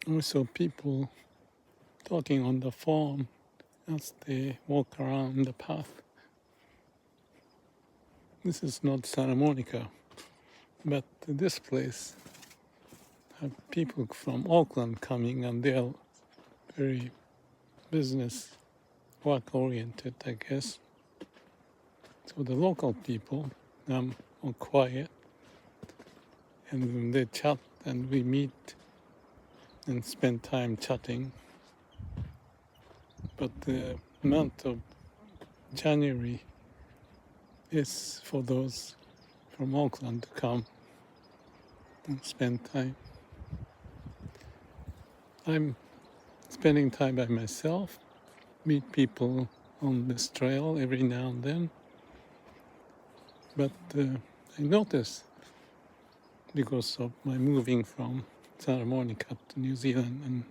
Also people talking on the phone as they walk around the path. This is not Santa Monica, but this place have people from Auckland coming, and they're very business work oriented, I guess. So the local people are quiet, and they chat and we meet and spend time chatting. But the month of January is for those from Auckland to come and spend time. I'm spending time by myself, meet people on this trail every now and then. But I notice, because of my moving from Santa Monica to New Zealand and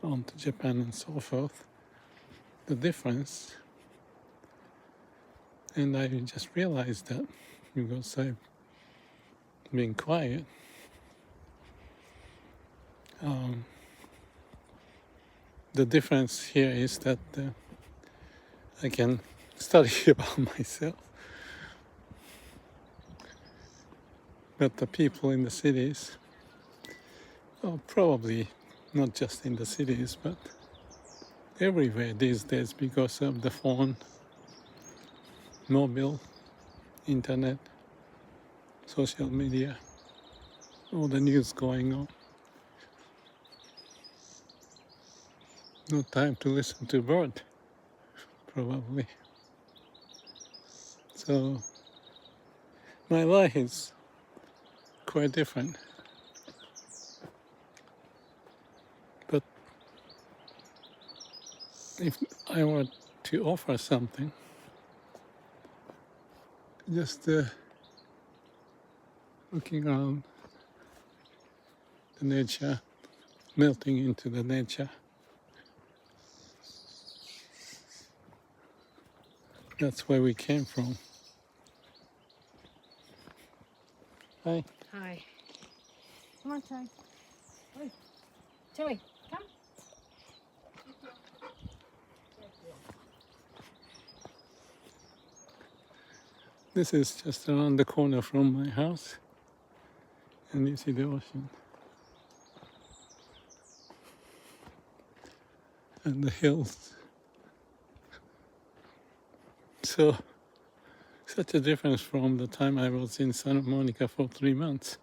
on to Japan and so forth, the difference. And I just realized that because I've been quiet, the difference here is that I can study about myself. But the people in the cities, probably not just in the cities, but everywhere these days because of the phone, mobile, internet, social media, all the news going on. No time to listen to bird, probably. So my life is quite different. But if I were to offer something, just looking around the nature, melting into the nature, that's where we came from. Hi. Hi. Come on, Tilly. Oi. Tilly, come. This is just around the corner from my house, and you see the ocean. And the hills. So, such a difference from the time I was in Santa Monica for 3 months.